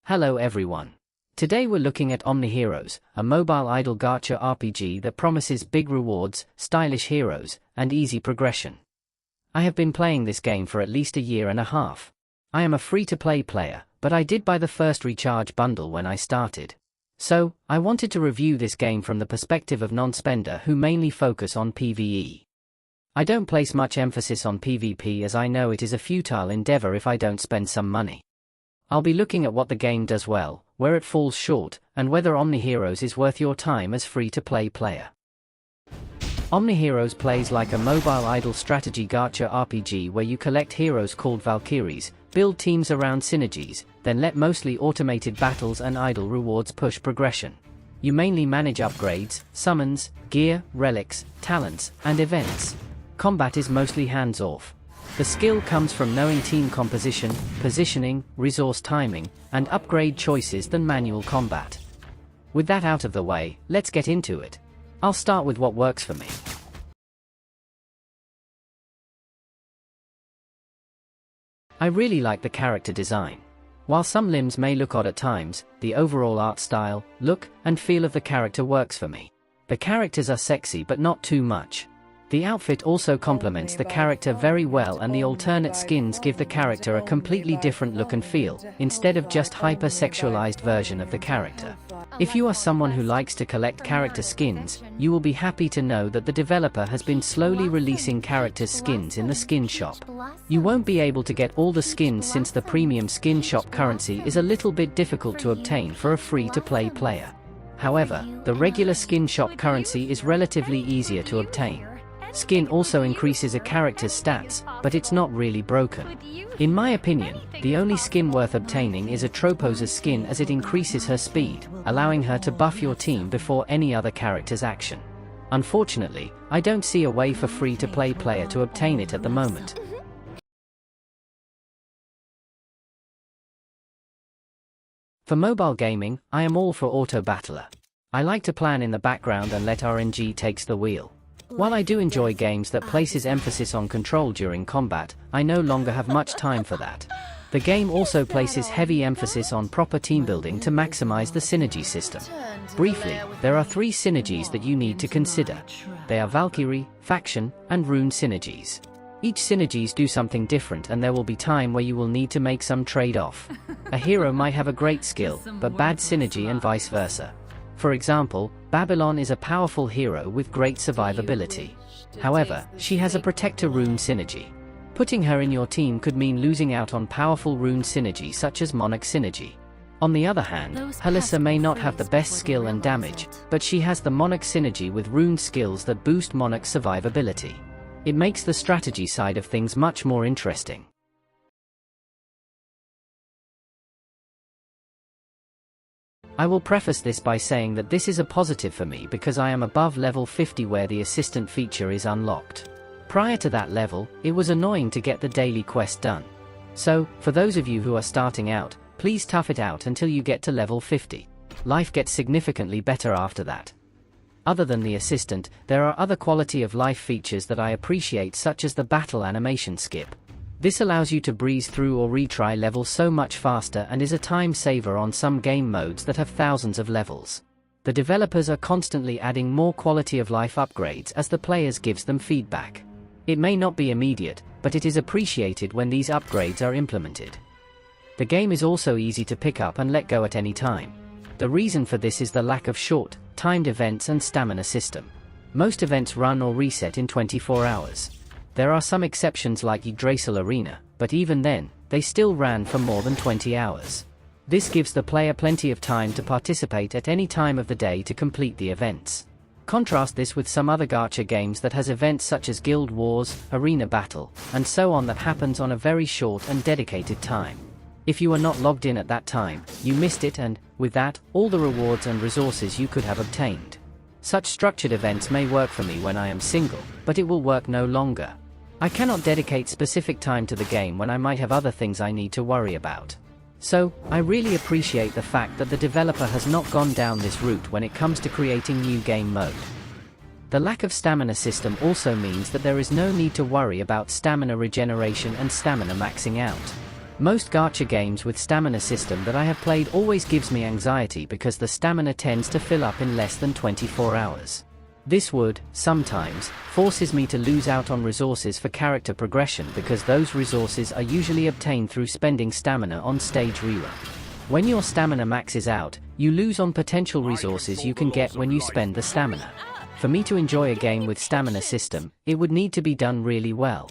Hello everyone. Today we're looking at Omniheroes, a mobile idle gacha RPG that promises big rewards, stylish heroes, and easy progression. I have been playing this game for at least a year and a half. I am a free-to-play player, but I did buy the first recharge bundle when I started. So, I wanted to review this game from the perspective of non-spender who mainly focus on PvE. I don't place much emphasis on PvP as I know it is a futile endeavor if I don't spend some money. I'll be looking at what the game does well, where it falls short, and whether Omniheroes is worth your time as free-to-play player. Omniheroes plays like a mobile idle strategy gacha RPG where you collect heroes called Valkyries, build teams around synergies, then let mostly automated battles and idle rewards push progression. You mainly manage upgrades, summons, gear, relics, talents, and events. Combat is mostly hands-off. The skill comes from knowing team composition, positioning, resource timing, and upgrade choices than manual combat. With that out of the way, let's get into it. I'll start with what works for me. I really like the character design. While some limbs may look odd at times, the overall art style, look, and feel of the character works for me. The characters are sexy but not too much. The outfit also complements the character very well and the alternate skins give the character a completely different look and feel, instead of just hyper-sexualized version of the character. If you are someone who likes to collect character skins, you will be happy to know that the developer has been slowly releasing characters' skins in the skin shop. You won't be able to get all the skins since the premium skin shop currency is a little bit difficult to obtain for a free-to-play player. However, the regular skin shop currency is relatively easier to obtain. Skin also increases a character's stats, but it's not really broken. In my opinion, the only skin worth obtaining is a Troposa's skin as it increases her speed, allowing her to buff your team before any other character's action. Unfortunately, I don't see a way for free-to-play player to obtain it at the moment. For mobile gaming, I am all for Auto Battler. I like to plan in the background and let RNG takes the wheel. While I do enjoy games that places emphasis on control during combat, I no longer have much time for that. The game also places heavy emphasis on proper team building to maximize the synergy system. Briefly, there are 3 synergies that you need to consider. They are Valkyrie, Faction, and Rune synergies. Each synergies do something different and there will be time where you will need to make some trade-off. A hero might have a great skill, but bad synergy and vice versa. For example, Babylon is a powerful hero with great survivability. However, she has a Protector Rune synergy. Putting her in your team could mean losing out on powerful rune synergy such as Monarch synergy. On the other hand, Halissa may not have the best skill and damage, but she has the Monarch synergy with rune skills that boost Monarch's survivability. It makes the strategy side of things much more interesting. I will preface this by saying that this is a positive for me because I am above level 50 where the assistant feature is unlocked. Prior to that level, it was annoying to get the daily quest done. So, for those of you who are starting out, please tough it out until you get to level 50. Life gets significantly better after that. Other than the assistant, there are other quality of life features that I appreciate such as the battle animation skip. This allows you to breeze through or retry levels so much faster and is a time saver on some game modes that have thousands of levels. The developers are constantly adding more quality of life upgrades as the players gives them feedback. It may not be immediate, but it is appreciated when these upgrades are implemented. The game is also easy to pick up and let go at any time. The reason for this is the lack of short, timed events and stamina system. Most events run or reset in 24 hours. There are some exceptions like Yggdrasil Arena, but even then, they still ran for more than 20 hours. This gives the player plenty of time to participate at any time of the day to complete the events. Contrast this with some other gacha games that has events such as Guild Wars, Arena Battle, and so on that happens on a very short and dedicated time. If you are not logged in at that time, you missed it and, with that, all the rewards and resources you could have obtained. Such structured events may work for me when I am single, but it will work no longer. I cannot dedicate specific time to the game when I might have other things I need to worry about. So, I really appreciate the fact that the developer has not gone down this route when it comes to creating new game mode. The lack of stamina system also means that there is no need to worry about stamina regeneration and stamina maxing out. Most gacha games with stamina system that I have played always gives me anxiety because the stamina tends to fill up in less than 24 hours. This would, sometimes, forces me to lose out on resources for character progression because those resources are usually obtained through spending stamina on stage rerun. When your stamina maxes out, you lose on potential resources you can get when you spend the stamina. For me to enjoy a game with stamina system, it would need to be done really well.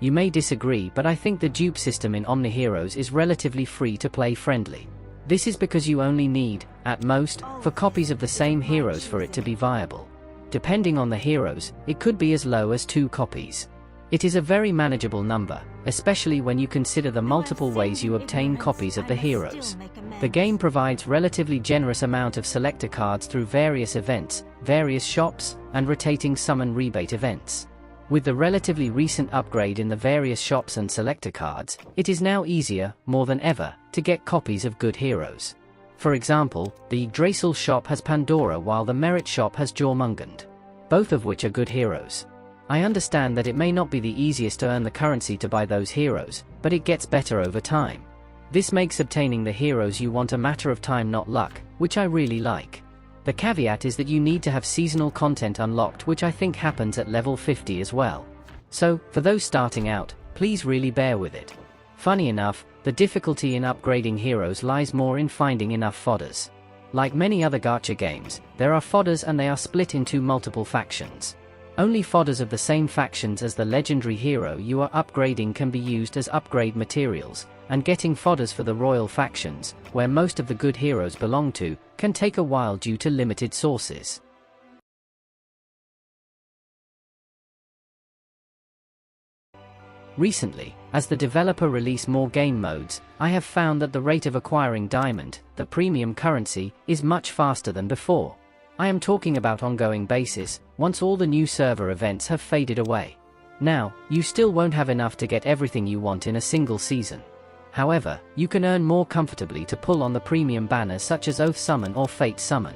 You may disagree, but I think the dupe system in Omniheroes is relatively free-to-play friendly. This is because you only need, at most, 4 copies of the same heroes for it to be viable. Depending on the heroes, it could be as low as 2 copies. It is a very manageable number, especially when you consider the multiple ways you obtain copies of the heroes. The game provides relatively generous amount of selector cards through various events, various shops, and rotating summon rebate events. With the relatively recent upgrade in the various shops and selector cards, it is now easier, more than ever, to get copies of good heroes. For example, the Yggdrasil shop has Pandora while the Merit shop has Jormungand. Both of which are good heroes. I understand that it may not be the easiest to earn the currency to buy those heroes, but it gets better over time. This makes obtaining the heroes you want a matter of time, not luck, which I really like. The caveat is that you need to have seasonal content unlocked, which I think happens at level 50 as well. So, for those starting out, please really bear with it. Funny enough, the difficulty in upgrading heroes lies more in finding enough fodders. Like many other gacha games, there are fodders and they are split into multiple factions. Only fodders of the same factions as the legendary hero you are upgrading can be used as upgrade materials, and getting fodders for the royal factions, where most of the good heroes belong to, can take a while due to limited sources. Recently, as the developer release more game modes, I have found that the rate of acquiring diamond, the premium currency, is much faster than before. I am talking about ongoing basis, once all the new server events have faded away. Now, you still won't have enough to get everything you want in a single season. However, you can earn more comfortably to pull on the premium banners such as Oath Summon or Fate Summon.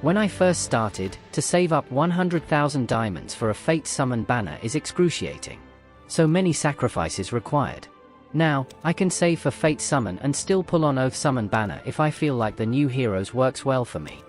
When I first started, to save up 100,000 diamonds for a Fate Summon banner is excruciating. So many sacrifices required. Now, I can save for Fate Summon and still pull on Oath Summon banner if I feel like the new heroes works well for me.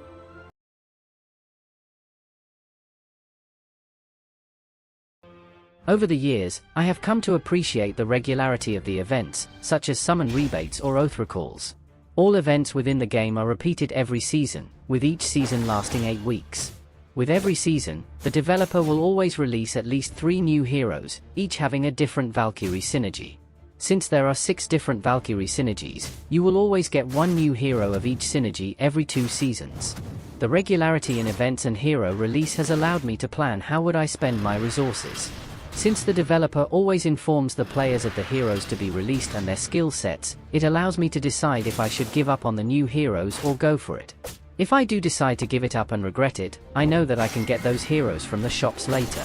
Over the years, I have come to appreciate the regularity of the events, such as summon rebates or oath recalls. All events within the game are repeated every season, with each season lasting 8 weeks. With every season, the developer will always release at least 3 new heroes, each having a different Valkyrie synergy. Since there are 6 different Valkyrie synergies, you will always get 1 new hero of each synergy every 2 seasons. The regularity in events and hero release has allowed me to plan how would I spend my resources. Since the developer always informs the players of the heroes to be released and their skill sets, it allows me to decide if I should give up on the new heroes or go for it. If I do decide to give it up and regret it, I know that I can get those heroes from the shops later.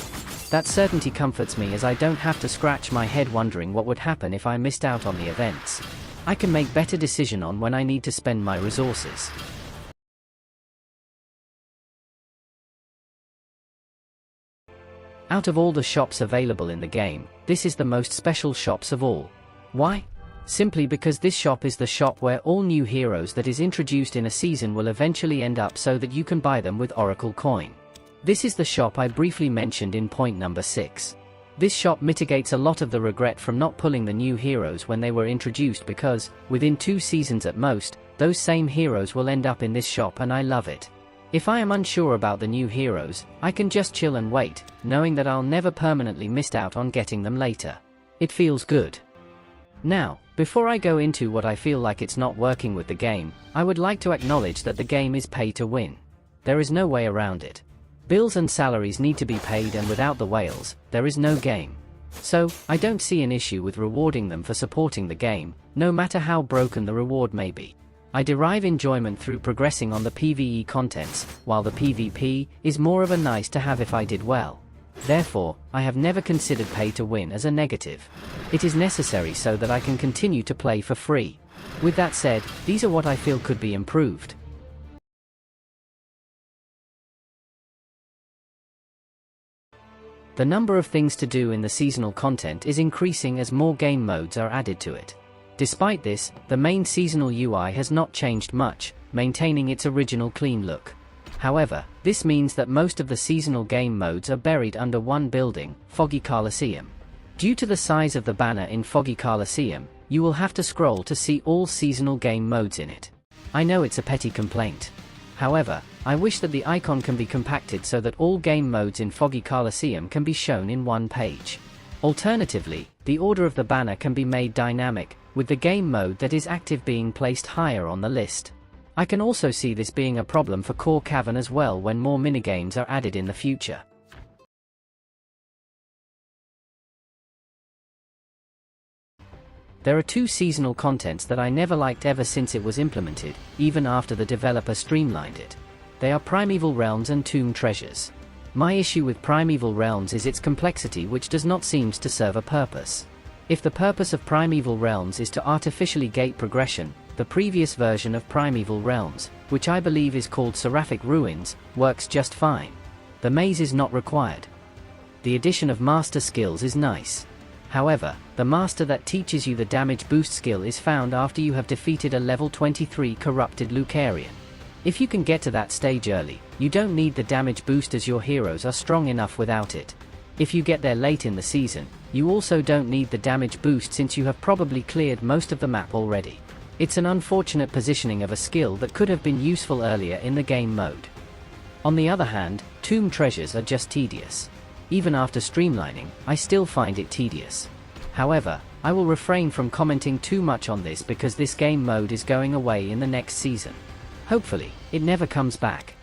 That certainty comforts me as I don't have to scratch my head wondering what would happen if I missed out on the events. I can make better decision on when I need to spend my resources. Out of all the shops available in the game, this is the most special shops of all. Why? Simply because this shop is the shop where all new heroes that is introduced in a season will eventually end up so that you can buy them with Oracle coin. This is the shop I briefly mentioned in point number 6. This shop mitigates a lot of the regret from not pulling the new heroes when they were introduced because, within 2 seasons at most, those same heroes will end up in this shop and I love it. If I am unsure about the new heroes, I can just chill and wait, knowing that I'll never permanently miss out on getting them later. It feels good. Now, before I go into what I feel like it's not working with the game, I would like to acknowledge that the game is pay to win. There is no way around it. Bills and salaries need to be paid, and without the whales, there is no game. So, I don't see an issue with rewarding them for supporting the game, no matter how broken the reward may be. I derive enjoyment through progressing on the PvE contents, while the PvP is more of a nice to have if I did well. Therefore, I have never considered pay to win as a negative. It is necessary so that I can continue to play for free. With that said, these are what I feel could be improved. The number of things to do in the seasonal content is increasing as more game modes are added to it. Despite this, the main seasonal UI has not changed much, maintaining its original clean look. However, this means that most of the seasonal game modes are buried under one building, Foggy Coliseum. Due to the size of the banner in Foggy Coliseum, you will have to scroll to see all seasonal game modes in it. I know it's a petty complaint. However, I wish that the icon can be compacted so that all game modes in Foggy Coliseum can be shown in one page. Alternatively, the order of the banner can be made dynamic, with the game mode that is active being placed higher on the list. I can also see this being a problem for Core Cavern as well when more minigames are added in the future. There are two seasonal contents that I never liked ever since it was implemented, even after the developer streamlined it. They are Primeval Realms and Tomb Treasures. My issue with Primeval Realms is its complexity, which does not seem to serve a purpose. If the purpose of Primeval Realms is to artificially gate progression, the previous version of Primeval Realms, which I believe is called Seraphic Ruins, works just fine. The maze is not required. The addition of master skills is nice. However, the master that teaches you the damage boost skill is found after you have defeated a level 23 corrupted Lucarian. If you can get to that stage early, you don't need the damage boost as your heroes are strong enough without it. If you get there late in the season, you also don't need the damage boost since you have probably cleared most of the map already. It's an unfortunate positioning of a skill that could have been useful earlier in the game mode. On the other hand, Tomb Treasures are just tedious. Even after streamlining, I still find it tedious. However, I will refrain from commenting too much on this because this game mode is going away in the next season. Hopefully, it never comes back.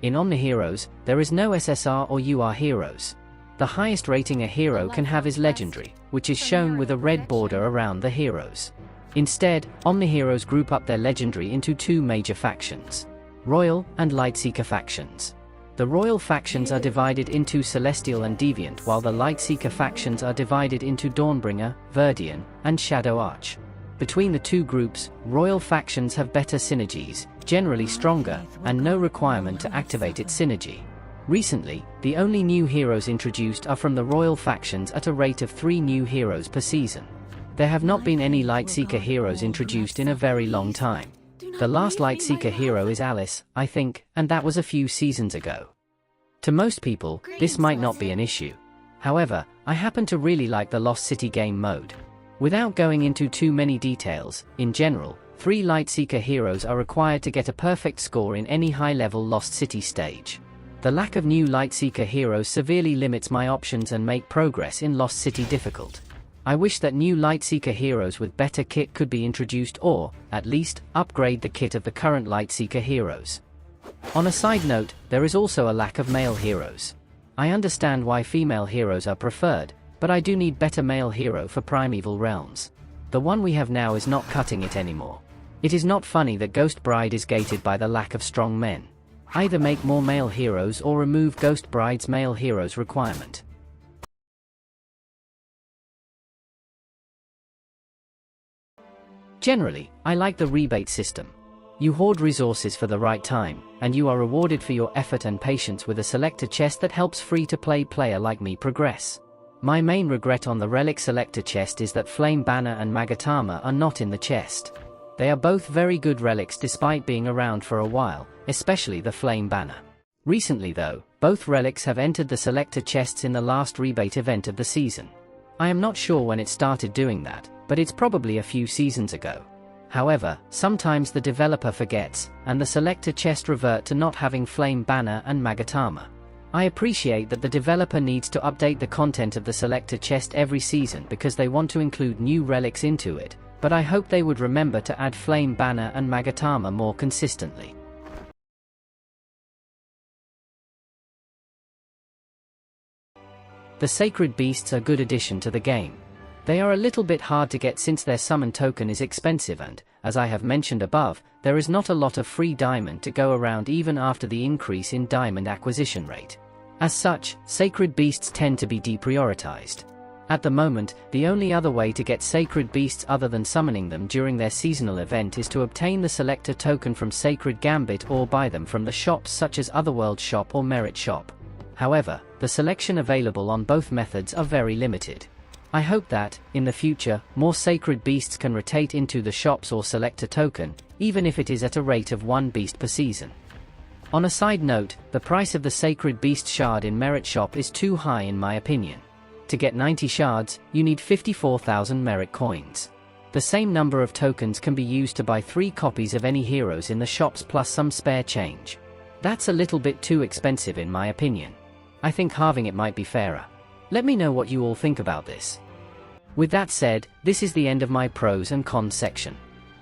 In Omniheroes, there is no SSR or UR heroes. The highest rating a hero can have is Legendary, which is shown with a red border around the heroes. Instead, Omniheroes group up their Legendary into two major factions: Royal and Lightseeker factions. The Royal factions are divided into Celestial and Deviant, while the Lightseeker factions are divided into Dawnbringer, Verdian, and Shadow Arch. Between the two groups, Royal factions have better synergies, generally stronger, and no requirement to activate its synergy. Recently, the only new heroes introduced are from the Royal factions at a rate of 3 new heroes per season. There have not been any Lightseeker heroes introduced in a very long time. The last Lightseeker hero is Alice, I think, and that was a few seasons ago. To most people, this might not be an issue. However, I happen to really like the Lost City game mode. Without going into too many details, in general, 3 Lightseeker heroes are required to get a perfect score in any high-level Lost City stage. The lack of new Lightseeker heroes severely limits my options and make progress in Lost City difficult. I wish that new Lightseeker heroes with better kit could be introduced or, at least, upgrade the kit of the current Lightseeker heroes. On a side note, there is also a lack of male heroes. I understand why female heroes are preferred, but I do need better male hero for Primeval Realms. The one we have now is not cutting it anymore. It is not funny that Ghost Bride is gated by the lack of strong men. Either make more male heroes or remove Ghost Bride's male heroes requirement. Generally, I like the rebate system. You hoard resources for the right time, and you are rewarded for your effort and patience with a selector chest that helps free-to-play player like me progress. My main regret on the Relic selector chest is that Flame Banner and Magatama are not in the chest. They are both very good relics despite being around for a while, especially the Flame Banner. Recently though, both relics have entered the selector chests in the last rebate event of the season. I am not sure when it started doing that, but it's probably a few seasons ago. However, sometimes the developer forgets, and the selector chest revert to not having Flame Banner and Magatama. I appreciate that the developer needs to update the content of the selector chest every season because they want to include new relics into it, but I hope they would remember to add Flame Banner and Magatama more consistently. The Sacred Beasts are good addition to the game. They are a little bit hard to get since their summon token is expensive and, as I have mentioned above, there is not a lot of free diamond to go around even after the increase in diamond acquisition rate. As such, Sacred Beasts tend to be deprioritized. At the moment, the only other way to get sacred beasts other than summoning them during their seasonal event is to obtain the selector token from Sacred Gambit or buy them from the shops such as Otherworld Shop or Merit Shop. However, the selection available on both methods are very limited. I hope that, in the future, more sacred beasts can rotate into the shops or selector token, even if it is at a rate of 1 beast per season. On a side note, the price of the Sacred Beast Shard in Merit Shop is too high in my opinion. To get 90 shards, you need 54,000 merit coins. The same number of tokens can be used to buy 3 copies of any heroes in the shops plus some spare change. That's a little bit too expensive in my opinion. I think halving it might be fairer. Let me know what you all think about this. With that said, this is the end of my pros and cons section.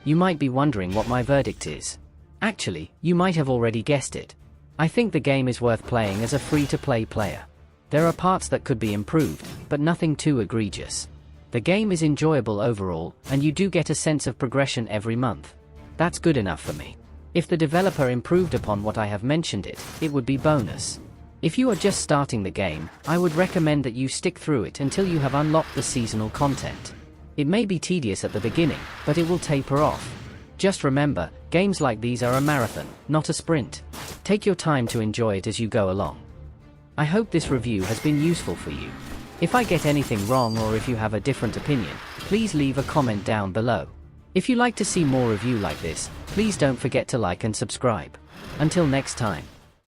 You might be wondering what my verdict is. Actually, you might have already guessed it. I think the game is worth playing as a free-to-play player. There are parts that could be improved, but nothing too egregious. The game is enjoyable overall, and you do get a sense of progression every month. That's good enough for me. If the developer improved upon what I have mentioned it would be bonus. If you are just starting the game, I would recommend that you stick through it until you have unlocked the seasonal content. It may be tedious at the beginning, but it will taper off. Just remember, games like these are a marathon, not a sprint. Take your time to enjoy it as you go along. I hope this review has been useful for you. If I get anything wrong or if you have a different opinion, please leave a comment down below. If you like to see more review like this, please don't forget to like and subscribe. Until next time.